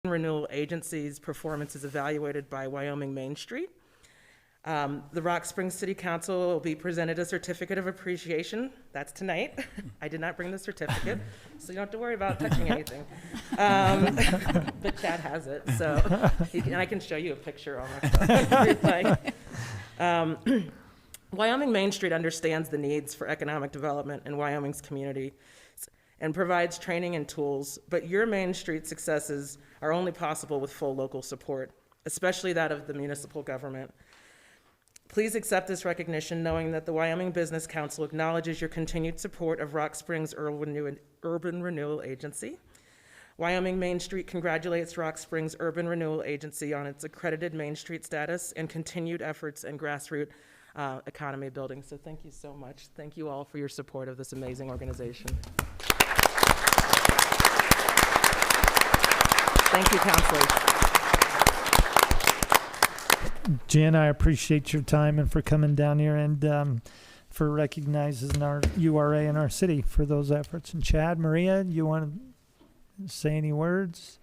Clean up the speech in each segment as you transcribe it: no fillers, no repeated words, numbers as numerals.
Renewal Agency's performance is evaluated by Wyoming Main Street. The Rock Springs City Council will be presented a certificate of appreciation. That's tonight. I did not bring the certificate, so you don't have to worry about touching anything. But Chad has it, so and I can show you a picture almost. If you'd like. Wyoming Main Street understands the needs for economic development in Wyoming's community and provides training and tools, but your Main Street successes are only possible with full local support, especially that of the municipal government. Please accept this recognition, knowing that the Wyoming Business Council acknowledges your continued support of Rock Springs Urban Renewal Agency. Wyoming Main Street congratulates Rock Springs Urban Renewal Agency on its accredited Main Street status and continued efforts in grassroots economy building. So thank you so much. Thank you all for your support of this amazing organization. Thank you, counselors. Jen, I appreciate your time and for coming down here and for recognizing our URA in our city for those efforts. And Chad, Maria, you want to say any words?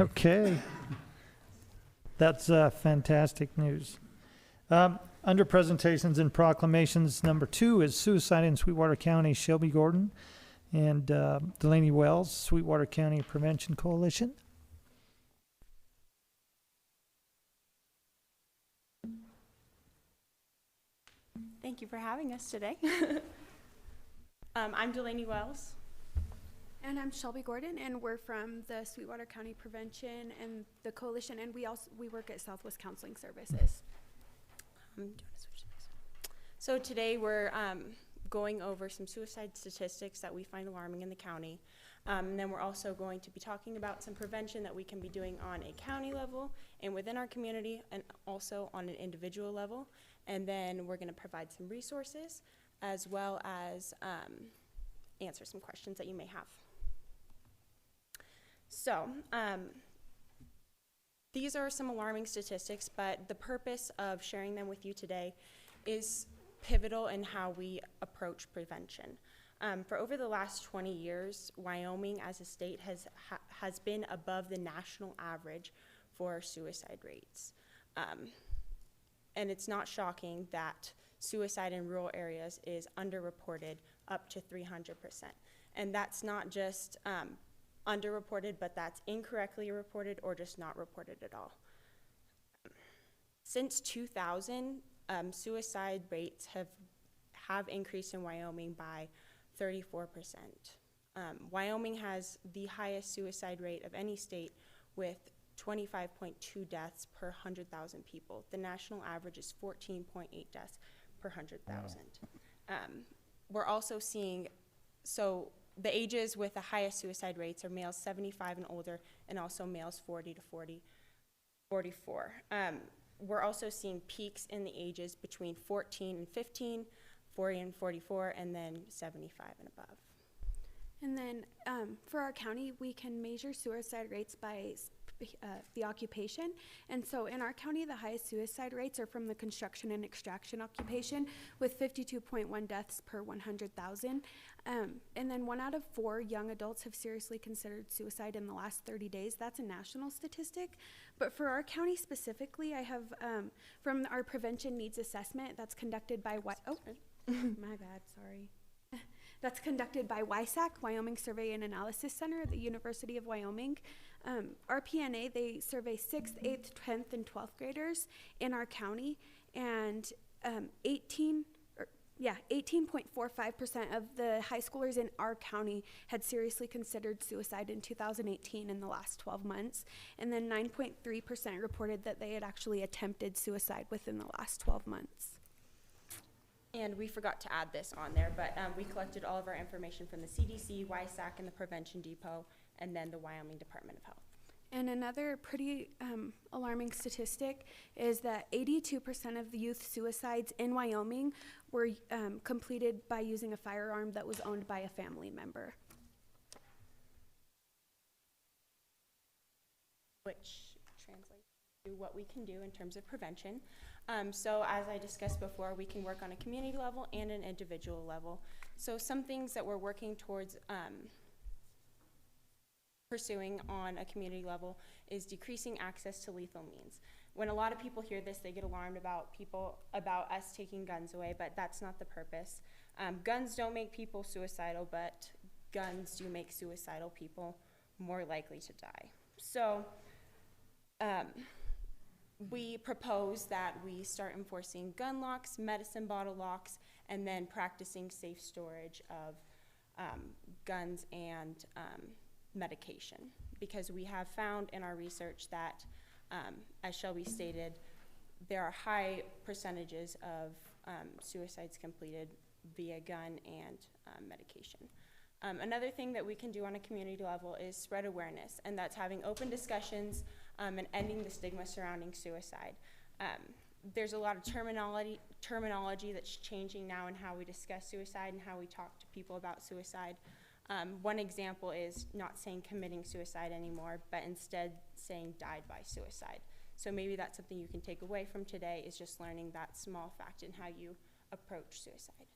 Okay. That's fantastic news. Under presentations and proclamations, number 2 is suicide in Sweetwater County, Shelby Gordon and Delaney Wells, Sweetwater County Prevention Coalition. Thank you for having us today. I'm Delaney Wells. And I'm Shelby Gordon, and we're from the Sweetwater County Prevention and the Coalition, and we work at Southwest Counseling Services. So today we're going over some suicide statistics that we find alarming in the county. And then we're also going to be talking about some prevention that we can be doing on a county level and within our community and also on an individual level. And then we're going to provide some resources as well as answer some questions that you may have. So these are some alarming statistics, but the purpose of sharing them with you today is pivotal in how we approach prevention. For over the last 20 years, Wyoming as a state has been above the national average for suicide rates. And it's not shocking that suicide in rural areas is underreported up to 300%. And that's not just underreported, but that's incorrectly reported or just not reported at all. Since 2000, suicide rates have increased in Wyoming by 34%. Wyoming has the highest suicide rate of any state with 25.2 deaths per 100,000 people. The national average is 14.8 deaths per 100,000. We're also seeing, so the ages with the highest suicide rates are males 75 and older, and also males 40 to 44. We're also seeing peaks in the ages between 14 and 15, 40 and 44, and then 75 and above. And then for our county, we can measure suicide rates by the occupation. And so in our county, the highest suicide rates are from the construction and extraction occupation with 52.1 deaths per 100,000. And then 1 out of 4 young adults have seriously considered suicide in the last 30 days. That's a national statistic. But for our county specifically, I have from our prevention needs assessment that's conducted by my bad, sorry. That's conducted by WISAC, Wyoming Survey and Analysis Center at the University of Wyoming. RPNA, they survey 6th, 8th, 10th, and 12th graders in our county, and 18.45% of the high schoolers in our county had seriously considered suicide in 2018 in the last 12 months, and then 9.3% reported that they had actually attempted suicide within the last 12 months. And we forgot to add this on there, but we collected all of our information from the CDC, WISAC, and the Prevention Depot, and then the Wyoming Department of Health. And another pretty alarming statistic is that 82% of the youth suicides in Wyoming were completed by using a firearm that was owned by a family member. Which translates to what we can do in terms of prevention. So as I discussed before, we can work on a community level and an individual level. So some things that we're working towards pursuing on a community level is decreasing access to lethal means. When a lot of people hear this, they get alarmed about us taking guns away, but that's not the purpose. Guns don't make people suicidal, but guns do make suicidal people more likely to die. So we propose that we start enforcing gun locks, medicine bottle locks, and then practicing safe storage of guns and medication. Because we have found in our research that, as Shelby stated, there are high percentages of suicides completed via gun and medication. Another thing that we can do on a community level is spread awareness, and that's having open discussions and ending the stigma surrounding suicide. There's a lot of terminology that's changing now in how we discuss suicide and how we talk to people about suicide. One example is not saying committing suicide anymore, but instead saying died by suicide. So maybe that's something you can take away from today, is just learning that small fact in how you approach suicide.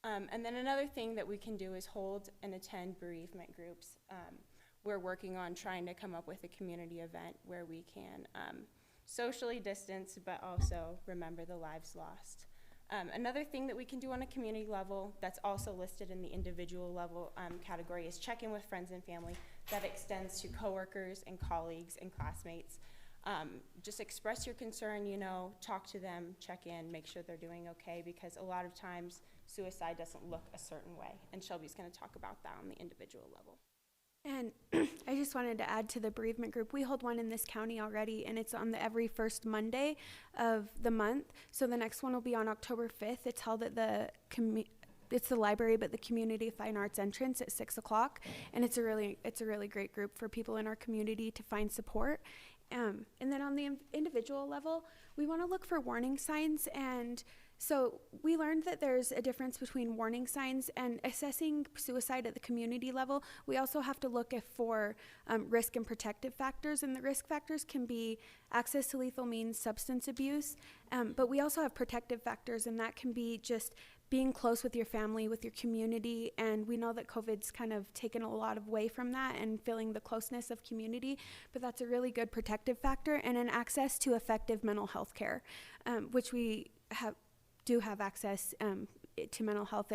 And then another thing that we can do is hold and attend bereavement groups. We're working on trying to come up with a community event where we can socially distance, but also remember the lives lost. Another thing that we can do on a community level that's also listed in the individual level category is check in with friends and family. That extends to coworkers and colleagues and classmates. Just express your concern, talk to them, check in, make sure they're doing okay, because a lot of times suicide doesn't look a certain way, and Shelby's going to talk about that on the individual level. And I just wanted to add to the bereavement group, we hold one in this county already, and it's on the every first Monday of the month. So the next one will be on October 5th. It's held at it's the library, but the Community Fine Arts entrance at 6 o'clock. And it's a really great group for people in our community to find support. And then on the individual level, we want to look for warning signs. And so we learned that there's a difference between warning signs and assessing suicide at the community level. We also have to look for risk and protective factors, and the risk factors can be access to lethal means, substance abuse, but we also have protective factors, and that can be just being close with your family, with your community, and we know that COVID's kind of taken a lot away from that and feeling the closeness of community, but that's a really good protective factor, and an access to effective mental health care, which we do have access to mental health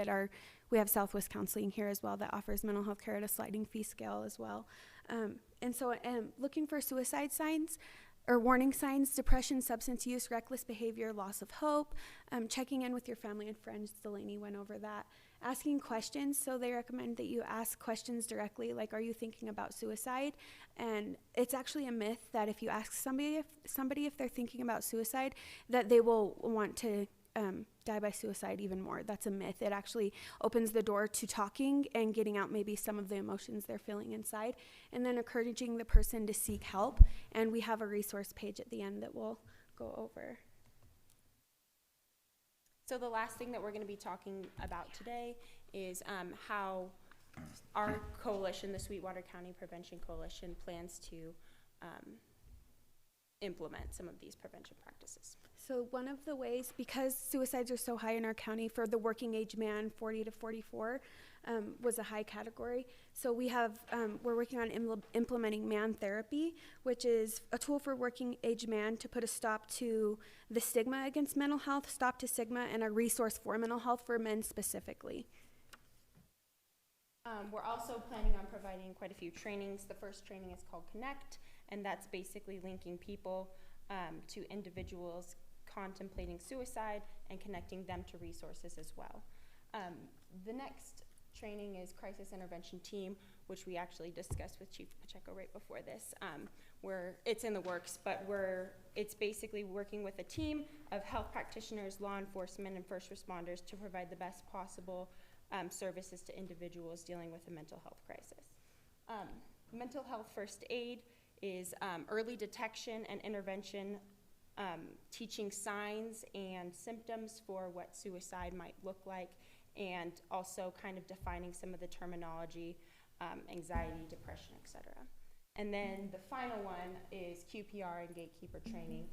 we have Southwest Counseling here as well that offers mental health care at a sliding fee scale as well. And so looking for suicide signs or warning signs: depression, substance use, reckless behavior, loss of hope, checking in with your family and friends. Delaney went over that. Asking questions, so they recommend that you ask questions directly, like, are you thinking about suicide? And it's actually a myth that if you ask somebody if they're thinking about suicide, that they will want to die by suicide even more. That's a myth. It actually opens the door to talking and getting out maybe some of the emotions they're feeling inside, and then encouraging the person to seek help. And we have a resource page at the end that we'll go over. So the last thing that we're going to be talking about today is how our coalition, the Sweetwater County Prevention Coalition, plans to implement some of these prevention practices. So one of the ways, because suicides are so high in our county for the working age man, 40 to 44, was a high category. So we're working on implementing man therapy, which is a tool for working age man to put a stop to the stigma against mental health, stop to stigma, and a resource for mental health for men specifically. We're also planning on providing quite a few trainings. The first training is called Connect, and that's basically linking people to individuals contemplating suicide and connecting them to resources as well. The next training is Crisis Intervention Team, which we actually discussed with Chief Pacheco right before this. It's in the works, but it's basically working with a team of health practitioners, law enforcement, and first responders to provide the best possible services to individuals dealing with a mental health crisis. Mental health first aid is early detection and intervention, teaching signs and symptoms for what suicide might look like, and also kind of defining some of the terminology, anxiety, depression, etc. And then the final one is QPR and gatekeeper training.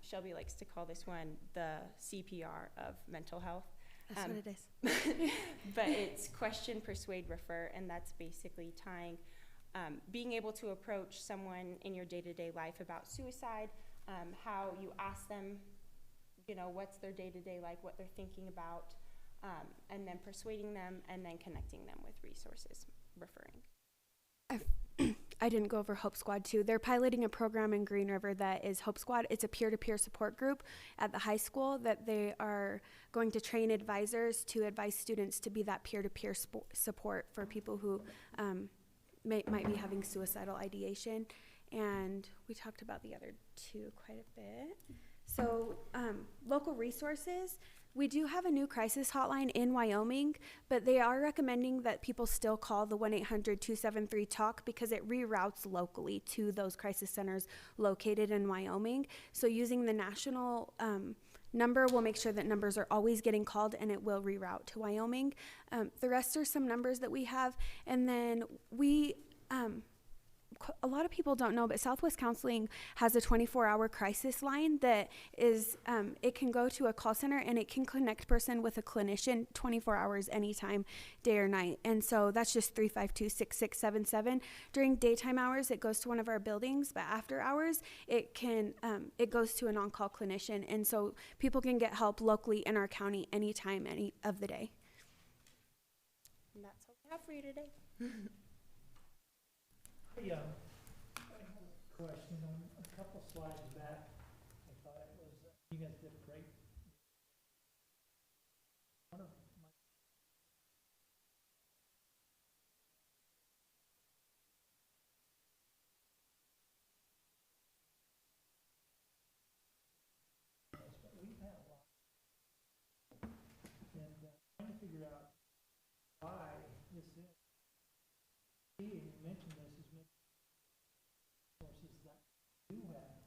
Shelby likes to call this one the CPR of mental health. That's what it is. But it's question, persuade, refer, and that's basically tying being able to approach someone in your day-to-day life about suicide, how you ask them, you know, what's their day-to-day like, what they're thinking about, and then persuading them and then connecting them with resources, referring. I didn't go over Hope Squad too. They're piloting a program in Green River that is Hope Squad. It's a peer-to-peer support group at the high school that they are going to train advisors to advise students to be that peer-to-peer support for people who might be having suicidal ideation. And we talked about the other two quite a bit. So local resources. We do have a new crisis hotline in Wyoming, but they are recommending that people still call the 1-800-273-TALK because it reroutes locally to those crisis centers located in Wyoming. So using the national number will make sure that numbers are always getting called, and it will reroute to Wyoming. The rest are some numbers that we have. And then we... a lot of people don't know, but Southwest Counseling has a 24-hour crisis line that is, it can go to a call center and it can connect person with a clinician 24 hours anytime, day or night. And so that's just 352-6677. During daytime hours, it goes to one of our buildings, but after hours, it goes to an on-call clinician. And so people can get help locally in our county anytime, any of the day. And that's all we have for you today. I have a question on a couple slides back. I thought it was, you guys did great. One of my but we've had a lot. And trying to figure out why this is. And you mentioned this is resources that you have.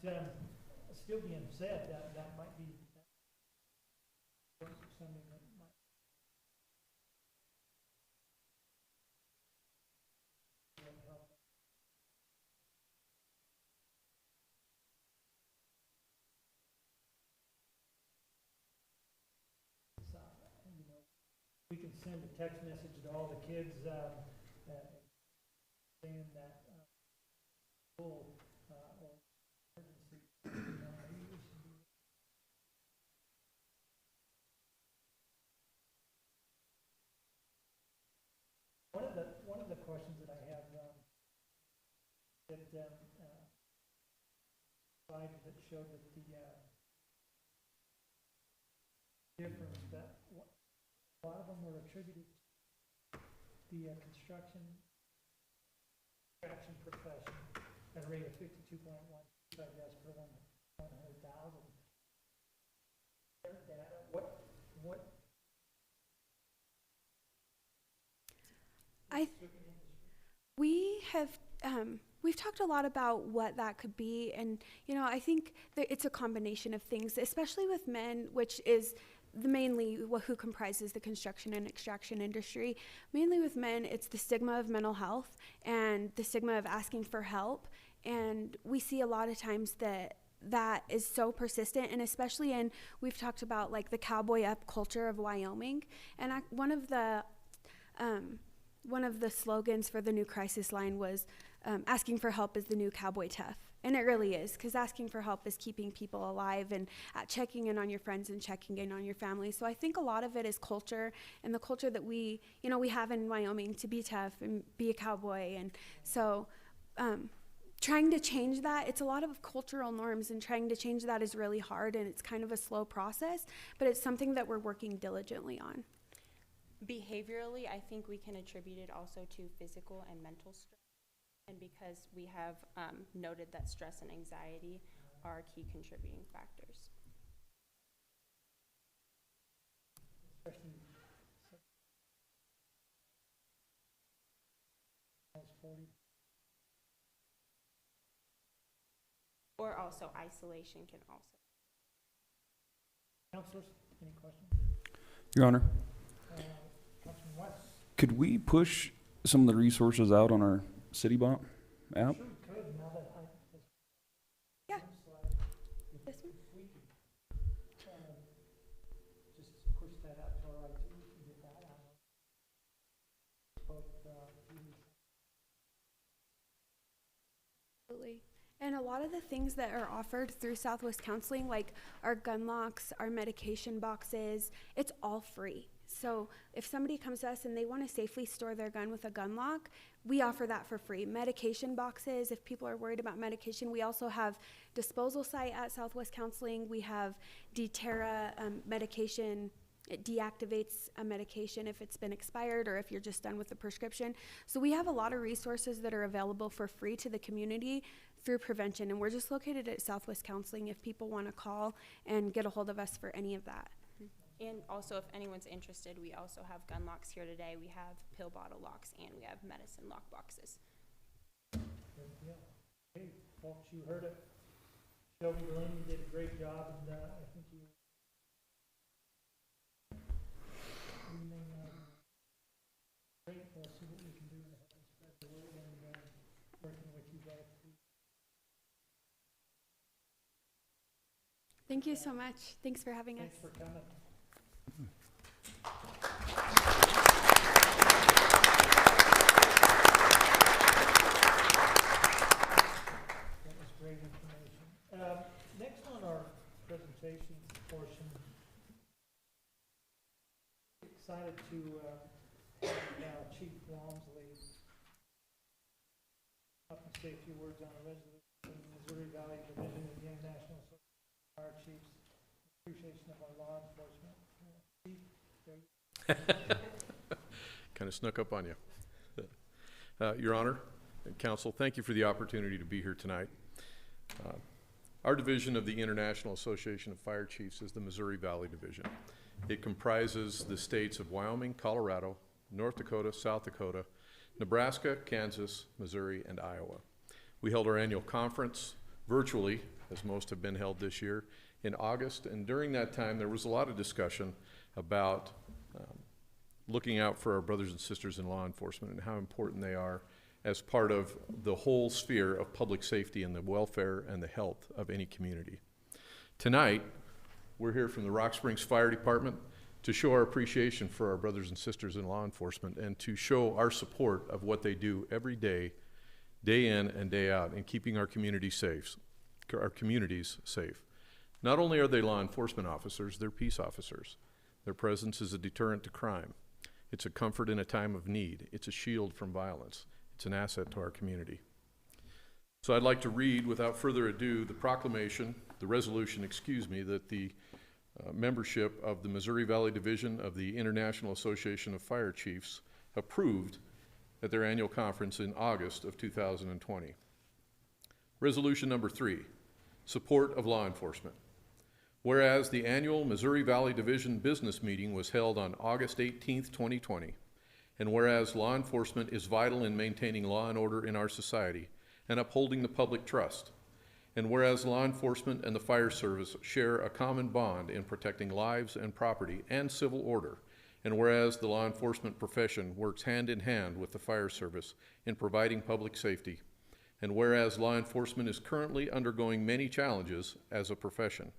But still being said, that might be something that might. You know, we can send a text message to all the kids saying that school or emergency. One of the questions that I have slide that showed that the difference that a lot of them were attributed to the construction profession at a rate of 52.1 deaths per 100,000. Their data, what we have we've talked a lot about what that could be, and you know, I think that it's a combination of things, especially with men, which is mainly who comprises the construction and extraction industry. Mainly with men, it's the stigma of mental health and the stigma of asking for help, and we see a lot of times that is so persistent, and especially we've talked about like the cowboy up culture of Wyoming, and one of the slogans for the new crisis line was asking for help is the new cowboy tough. And it really is, because asking for help is keeping people alive and checking in on your friends and checking in on your family. So I think a lot of it is culture, and the culture that we have in Wyoming to be tough and be a cowboy. And so trying to change that, it's a lot of cultural norms, and trying to change that is really hard, and it's kind of a slow process, but it's something that we're working diligently on. Behaviorally, I think we can attribute it also to physical and mental stress. And because we have noted that stress and anxiety are key contributing factors. Especially or also isolation can also. Councilors, any questions? Your Honor, Councilman West. could we push some of the resources out on our CityBot app? Yeah. This one? Just push that out to our IT, we can get that out. Absolutely. And a lot of the things that are offered through Southwest Counseling, like our gun locks, our medication boxes, it's all free. So if somebody comes to us and they want to safely store their gun with a gun lock, we offer that for free. Medication boxes, if people are worried about medication, we also have disposal site at Southwest Counseling. We have Deterra medication. It deactivates a medication if it's been expired or if you're just done with the prescription. So we have a lot of resources that are available for free to the community through prevention. And we're just located at Southwest Counseling if people want to call and get a hold of us for any of that. And also, if anyone's interested, we also have gun locks here today. We have pill bottle locks and we have medicine lock boxes. Yeah. Hey, folks, you heard it. Shelby Delaney did a great job, and I think you. Great. We'll see what we can do to help spread the word and working with you guys. Thank you so much. Thanks for having us. Thanks for coming. That was great information. Next on our presentation portion, excited to have Chief Walmsley up and say a few words on a resolution in the Missouri Valley Division of the International Association of Fire Chiefs, appreciation of our law enforcement. Chief, there you Kind of snuck up on you. Your Honor and Counsel, thank you for the opportunity to be here tonight. Our division of the International Association of Fire Chiefs is the Missouri Valley Division. It comprises the states of Wyoming, Colorado, North Dakota, South Dakota, Nebraska, Kansas, Missouri, and Iowa. We held our annual conference virtually, as most have been held this year, in August, and during that time there was a lot of discussion about looking out for our brothers and sisters in law enforcement and how important they are as part of the whole sphere of public safety and the welfare and the health of any community. Tonight, we're here from the Rock Springs Fire Department to show our appreciation for our brothers and sisters in law enforcement and to show our support of what they do every day, day in and day out, in keeping our communities safe. Not only are they law enforcement officers, they're peace officers. Their presence is a deterrent to crime. It's a comfort in a time of need. It's a shield from violence. It's an asset to our community. So I'd like to read, without further ado, the resolution, that the membership of the Missouri Valley Division of the International Association of Fire Chiefs approved at their annual conference in August of 2020. Resolution number 3, support of law enforcement. Whereas the annual Missouri Valley Division business meeting was held on August 18th, 2020, and whereas law enforcement is vital in maintaining law and order in our society and upholding the public trust, and whereas law enforcement and the fire service share a common bond in protecting lives and property and civil order, and whereas the law enforcement profession works hand in hand with the fire service in providing public safety, and whereas law enforcement is currently undergoing many challenges as a profession,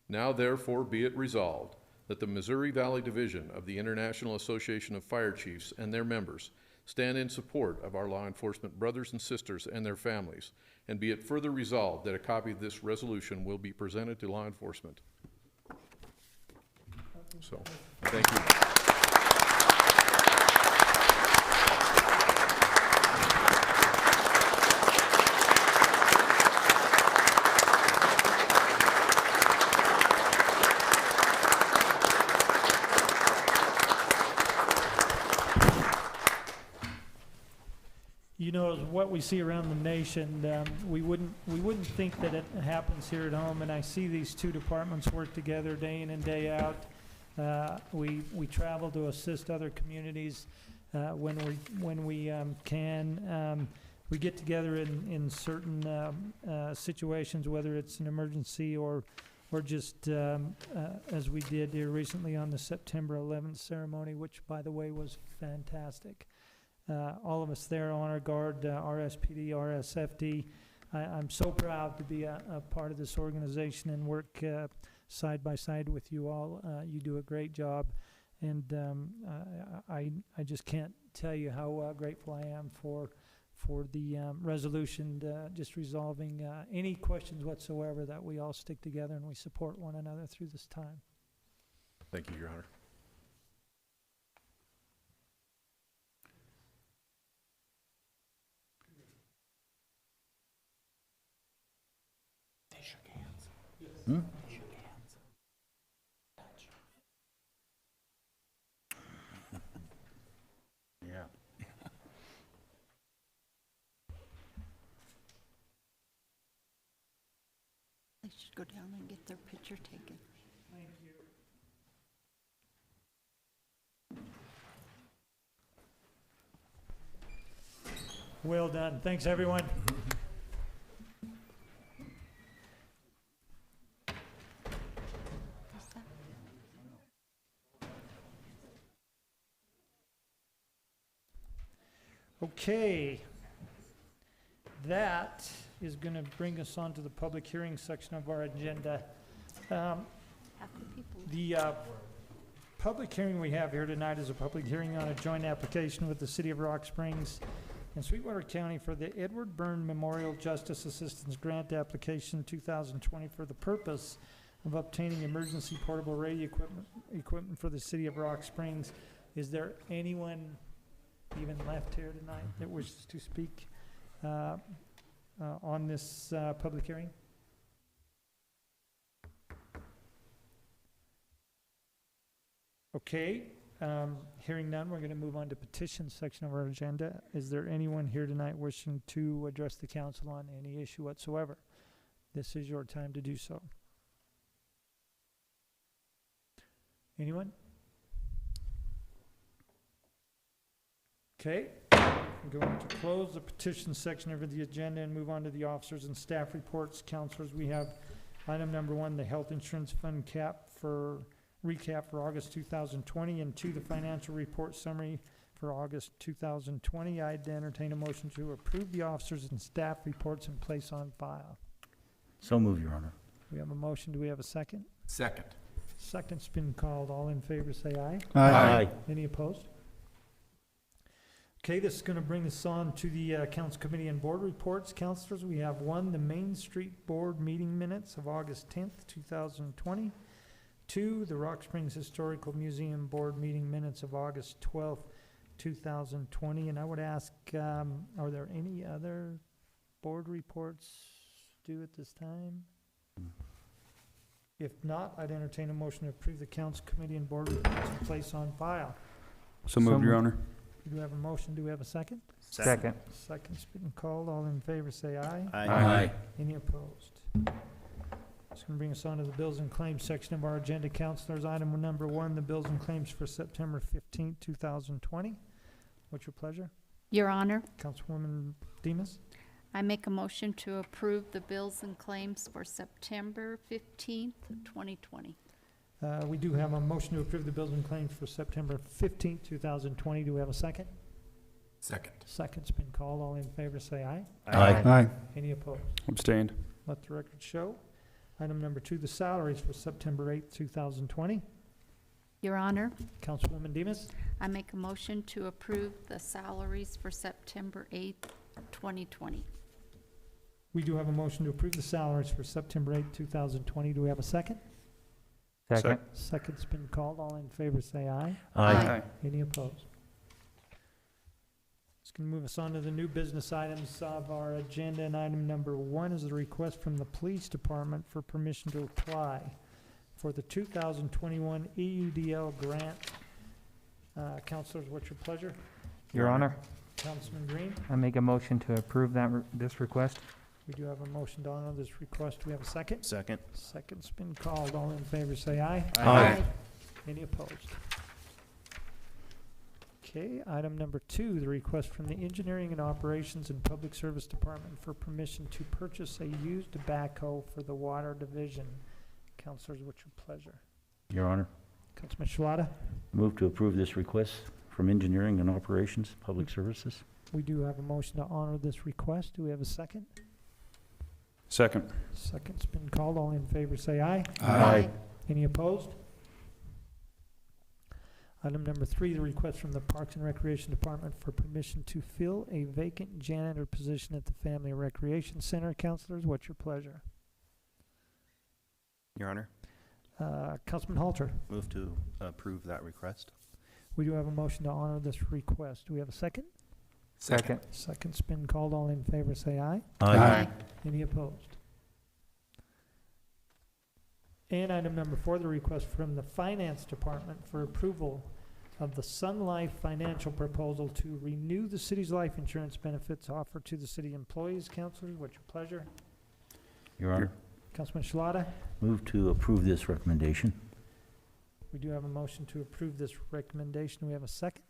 now therefore be it resolved that the Missouri Valley Division of the International Association of Fire Chiefs and their members stand in support of our law enforcement brothers and sisters and their families, and be it further resolved that a copy of this resolution will be presented to law enforcement. So, thank you. You know, what we see around the nation, we wouldn't think that it happens here at home. And I see these two departments work together day in and day out. We travel to assist other communities when we can. We get together in certain situations, whether it's an emergency or just as we did here recently on the September 11th ceremony, which, by the way, was fantastic. all of us there on our guard, RSPD, RSFD. I'm so proud to be a part of this organization and work side by side with you all. You do a great job, and I just can't tell you how grateful I am for the resolution, just resolving any questions whatsoever, that we all stick together and we support one another through this time. Thank you, Your Honor. They shook hands. Hmm? They shook hands. Yeah. They should go down and get their picture taken. Thank you. Well done. Thanks, everyone. Okay. That is going to bring us on to the public hearing section of our agenda. Half the people. The public hearing we have here tonight is a public hearing on a joint application with the City of Rock Springs and Sweetwater County for the Edward Byrne Memorial Justice Assistance Grant Application 2020 for the purpose of obtaining emergency portable radio equipment for the City of Rock Springs. Is there anyone even left here tonight that wishes to speak on this public hearing? Okay, hearing none, we're going to move on to petition section of our agenda. Is there anyone here tonight wishing to address the council on any issue whatsoever? This is your time to do so. Anyone? Okay, we're going to close the petition section of the agenda and move on to the officers and staff reports. Councilors, we have item number 1, the health insurance fund recap for August 2020, and 2, the financial report summary for August 2020. I'd entertain a motion to approve the officers and staff reports and place on file. So move, Your Honor. We have a motion. Do we have a second? Second. Second's been called. All in favor say aye. Aye. Any opposed? Okay, this is going to bring us on to the Council Committee and Board reports. Councilors, we have 1, the Main Street Board meeting minutes of August 10th, 2020. 2, the Rock Springs Historical Museum Board meeting minutes of August 12th, 2020. And I would ask, are there any other board reports due at this time? If not, I'd entertain a motion to approve the Council Committee and Board reports and place on file. So moved, Your Honor. Do we have a motion? Do we have a second? Second. Second's been called. All in favor say aye. Aye. Any opposed? It's going to bring us on to the bills and claims section of our agenda. Councilors, item number 1, the bills and claims for September 15th, 2020. What's your pleasure? Your Honor, Councilwoman Demas? I make a motion to approve the bills and claims for September 15th, 2020. We do have a motion to approve the bills and claims for September 15th, 2020. Do we have a second? Second. Second's been called. All in favor say aye. Aye. Any opposed? Abstained. Let the record show. Item number 2, the salaries for September 8th, 2020. Your Honor, Councilwoman Demas? I make a motion to approve the salaries for September 8th, 2020. We do have a motion to approve the salaries for September 8th, 2020. Do we have a second? Second. Second's been called. All in favor say aye. Aye. Any opposed? It's going to move us on to the new business items of our agenda. And item number 1 is a request from the Police Department for permission to apply for the 2021 EUDL grant. Councilors, what's your pleasure? Your Honor, Councilman Green? I make a motion to approve this request. We do have a motion to honor this request. Do we have a second? Second. Second's been called. All in favor say aye. Aye. Any opposed? Okay, item number 2, the request from the Engineering and Operations and Public Service Department for permission to purchase a used backhoe for the Water Division. Councilors, what's your pleasure? Your Honor, Councilman Shalata? Move to approve this request from Engineering and Operations, Public Services. We do have a motion to honor this request. Do we have a second? Second. Second's been called. All in favor say aye. Aye. Any opposed? Item number 3, the request from the Parks and Recreation Department for permission to fill a vacant janitor position at the Family and Recreation Center. Councilors, what's your pleasure? Your Honor, Councilman Halter, move to approve that request. we do have a motion to honor this request. Do we have a second? Second. Second's been called. All in favor say aye. Aye. Any opposed? And item number 4, the request from the Finance Department for approval of the Sun Life financial proposal to renew the city's life insurance benefits offered to the city employees. Councilors, what's your pleasure? Your Honor, Councilman Shalata, move to approve this recommendation. we do have a motion to approve this recommendation. Do we have a second?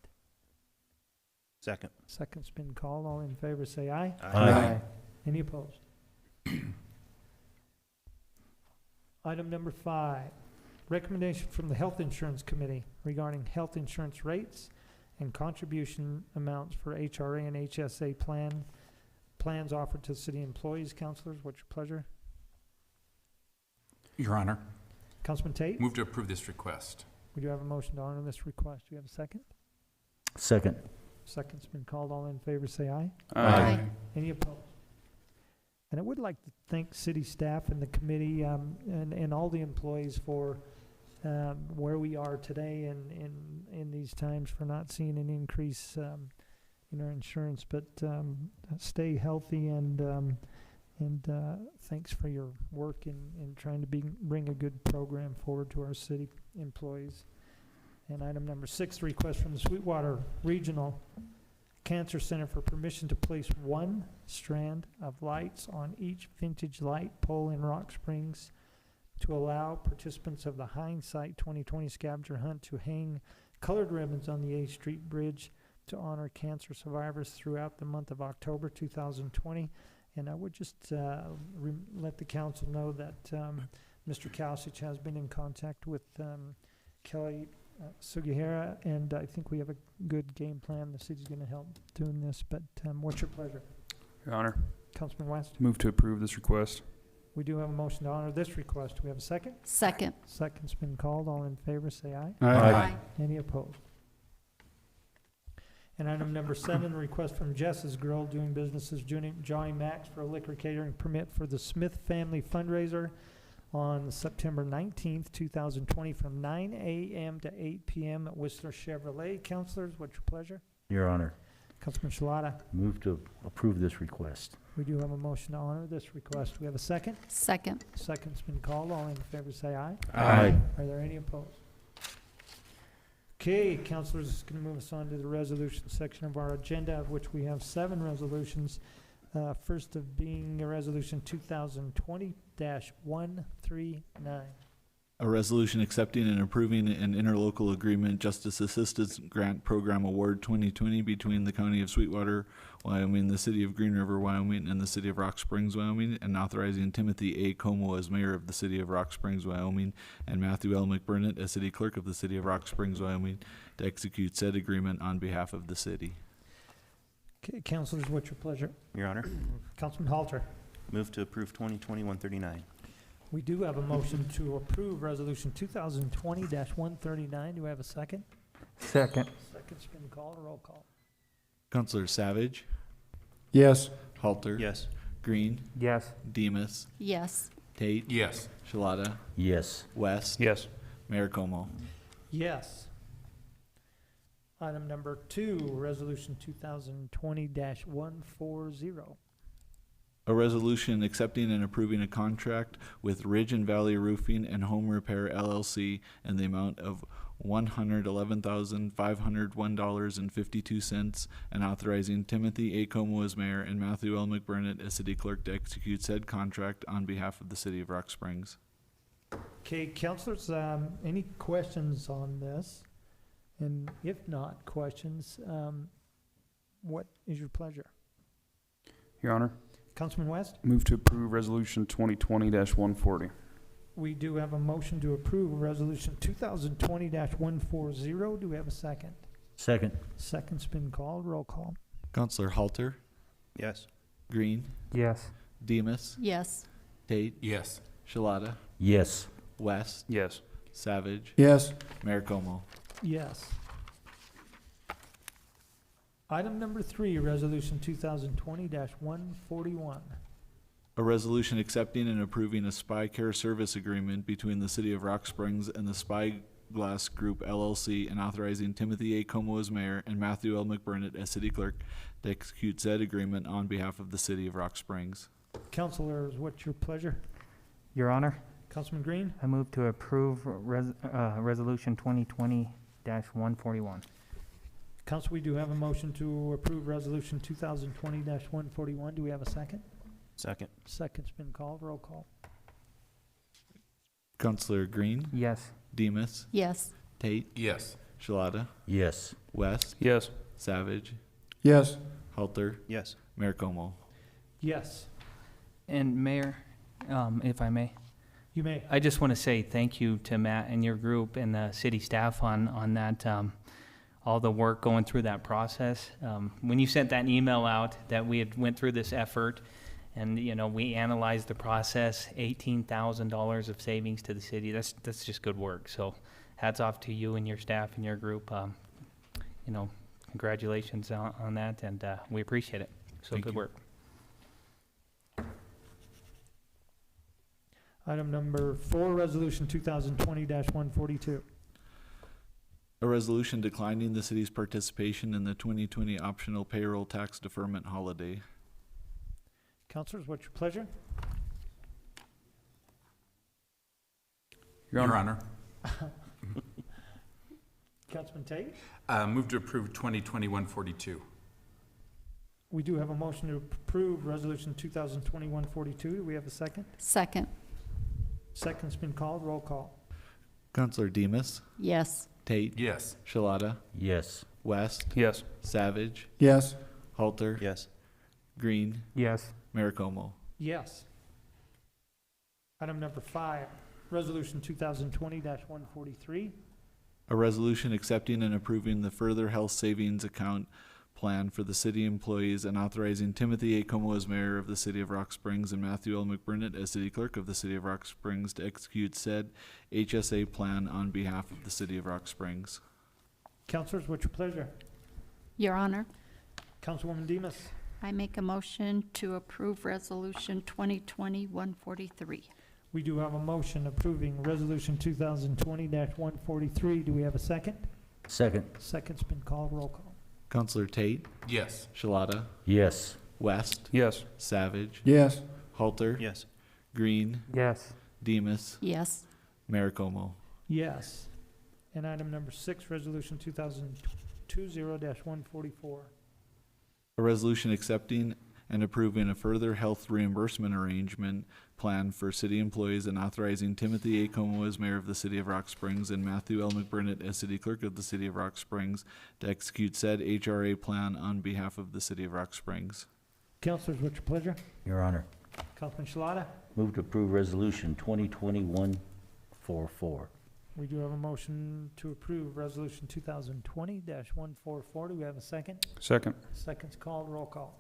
Second. Second's been called. All in favor say aye. Aye. Any opposed? Item number 5, recommendation from the Health Insurance Committee regarding health insurance rates and contribution amounts for HRA and HSA plans offered to city employees. Councilors, what's your pleasure? Your Honor, Councilman Tate, move to approve this request. we do have a motion to honor this request. Do you have a second? Second. Second's been called. All in favor say aye. Aye. Any opposed? And I would like to thank city staff and the committee and all the employees for where we are today and in these times, for not seeing an increase in our insurance. But stay healthy and thanks for your work in trying to bring a good program forward to our city employees. And item number 6, the request from the Sweetwater Regional Cancer Center for permission to place 1 strand of lights on each vintage light pole in Rock Springs to allow participants of the Hindsight 2020 scavenger hunt to hang colored ribbons on the A Street Bridge to honor cancer survivors throughout the month of October 2020. And I would just let the council know that Mr. Kalsic has been in contact with Kelly Sugihara, and I think we have a good game plan. The city's going to help doing this, but what's your pleasure? Your Honor, Councilman West? move to approve this request. We do have a motion to honor this request. Do we have a second? Second. Second's been called. All in favor say aye. Aye. Any opposed? And item number 7, request from Jess's Grill doing business as Johnny Max for a liquor catering permit for the Smith Family Fundraiser on September 19th, 2020 from 9 a.m. to 8 p.m. at Whistler Chevrolet. Councilors, what's your pleasure? Your Honor, Councilman Shalata, move to approve this request. we do have a motion to honor this request. We have a second. Second. Second's been called. All in favor say aye. Aye. Are there any opposed? Okay, councilors, this is going to move us on to the resolution section of our agenda, of which we have 7 resolutions. First of being a resolution 2020-139. A resolution accepting and approving an interlocal agreement Justice Assistance Grant Program Award 2020 between the County of Sweetwater, Wyoming, the City of Green River, Wyoming, and the City of Rock Springs, Wyoming, and authorizing Timothy A. Como as mayor of the City of Rock Springs, Wyoming, and Matthew L. McBurnett as city clerk of the City of Rock Springs, Wyoming, to execute said agreement on behalf of the city. Okay, councilors, what's your pleasure? Your Honor, Councilman Halter. move to approve 2020-139. We do have a motion to approve resolution 2020-139. Do we have a second? Second. Second's been called. Roll call. Councilor Savage, Yes. Halter, Yes. Green, Yes. Demus, Yes. Tate, Yes. Shalata, Yes. West, Yes. Mayor Como. Yes. Item number 2, resolution 2020-140. A resolution accepting and approving a contract with Ridge and Valley Roofing and Home Repair LLC in the amount of $111,501.52 and authorizing Timothy A. Como as mayor and Matthew L. McBurnett as city clerk to execute said contract on behalf of the City of Rock Springs. Okay, councilors, any questions on this? And if not questions, what is your pleasure? Your Honor, Councilman West? move to approve resolution 2020-140. We do have a motion to approve resolution 2020-140. Do we have a second? Second. Second's been called. Roll call. Counselor Halter, Yes. Green, Yes. Demus, Yes. Tate, Yes. Shalata, Yes. West, Yes. Savage, Yes. Mayor Como. Yes. Item number 3, Resolution 2020-141. A resolution accepting and approving a spy care service agreement between the City of Rock Springs and the Spyglass Group LLC and authorizing Timothy A. Como as mayor and Matthew L. McBurnett as city clerk to execute said agreement on behalf of the City of Rock Springs. Councilors, what's your pleasure? Your Honor, Councilman Green? I move to approve Resolution 2020-141. Council, we do have a motion to approve Resolution 2020-141. Do we have a second? Second. Second's been called. Roll call. Counselor Green, Yes. Demus, Yes. Tate, Yes. Shalata, Yes. West, Yes. Savage, Yes. Halter, Yes. Mayor Como. Yes, And Mayor, if I may, you may. I just want to say thank you to Matt and your group and the city staff on that, all the work going through that process. When you sent that email out that we had went through this effort and, you know, we analyzed the process, $18,000 of savings to the city, that's just good work. So hats off to you and your staff and your group. You know, congratulations on that, and we appreciate it. So Thank good you. work. Item number 4, Resolution 2020-142. A resolution declining the city's participation in the 2020 optional payroll tax deferment holiday. Councilors, what's your pleasure? Your Honor, Councilman Tate? move to approve 2020-142. We do have a motion to approve Resolution 2020-142. Do we have a second? Second. Second's been called. Roll call. Counselor Demus, Yes. Tate, Yes. Shalata, Yes. West, Yes. Savage, Yes. Halter, Yes. Green, Yes. Mayor Como. Yes. Item number 5, Resolution 2020-143. A resolution accepting and approving the further health savings account plan for the city employees and authorizing Timothy A. Como as mayor of the City of Rock Springs and Matthew L. McBurnett as city clerk of the City of Rock Springs to execute said HSA plan on behalf of the City of Rock Springs. Councilors, what's your pleasure? Your Honor, Councilwoman Demus? I make a motion to approve Resolution 2020-143. We do have a motion approving Resolution 2020-143. Do we have a second? Second. Second's been called. Roll call. Counselor Tate, Yes. Shalata, Yes. West, Yes. Savage, Yes. Halter, Yes. Green, Yes. Demus, Yes. Mayor Como. Yes. And item number 6, Resolution 2020-144. A resolution accepting and approving a further health reimbursement arrangement plan for city employees and authorizing Timothy A. Como as mayor of the City of Rock Springs and Matthew L. McBurnett as city clerk of the City of Rock Springs to execute said HRA plan on behalf of the City of Rock Springs. Councilors, what's your pleasure? Your Honor, Councilman Shalata? move to approve Resolution 2020-144. We do have a motion to approve Resolution 2020-144. Do we have a second? Second. Second's called. Roll call.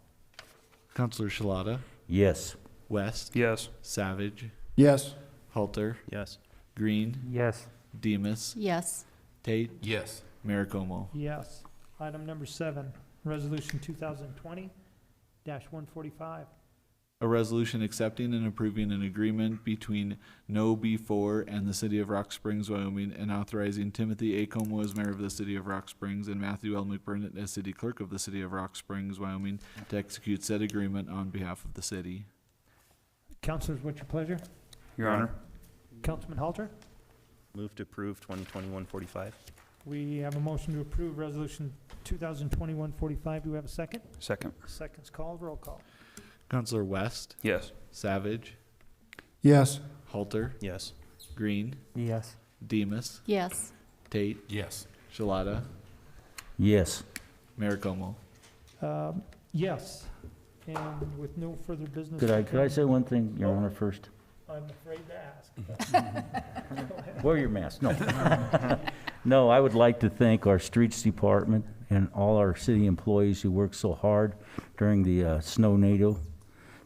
Counselor Shalata, Yes. West, Yes. Savage, Yes. Halter, Yes. Green, Yes. Demus, Yes. Tate, Yes. Mayor Como. Yes. Item number 7, Resolution 2020-145. A resolution accepting and approving an agreement between No B4 and the City of Rock Springs, Wyoming, and authorizing Timothy A. Como as mayor of the City of Rock Springs and Matthew L. McBurnett as city clerk of the City of Rock Springs, Wyoming, to execute said agreement on behalf of the city. Councilors, what's your pleasure? Your Honor. Councilman Halter? Move to approve 2020-145. We have a motion to approve Resolution 2020-145. Do we have a second? Second. Second's called. Roll call. Counselor West, Yes. Savage, Yes. Halter, Yes. Green, Yes. Demus, Yes. Tate, Yes. Shalata, Yes. Mayor Como. Yes. And with no further business. Could I to say one thing, Your Honor, first? come- I'm afraid to ask. Wear your mask. No. No, I would like to thank our streets department and all our city employees who worked so hard during the snow NATO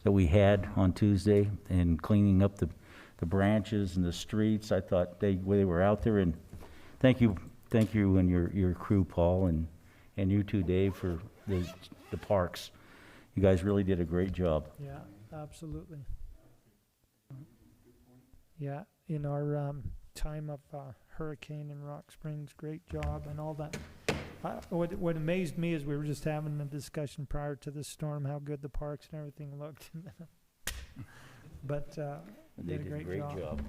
that we had on Tuesday and cleaning up the branches and the streets. I thought they were out there, and thank you and your crew, Paul, and you too, Dave, for the parks. You guys really did a great job. Yeah, absolutely. Yeah, in our time of hurricane in Rock Springs, great job and all that. What amazed me is we were just having a discussion prior to the storm, how good the parks and everything looked. But They did a great job.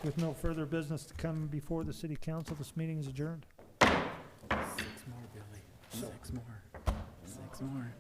With no further business to come before the city council, this meeting is adjourned. 6 more, Billy. 6 more. 6 more.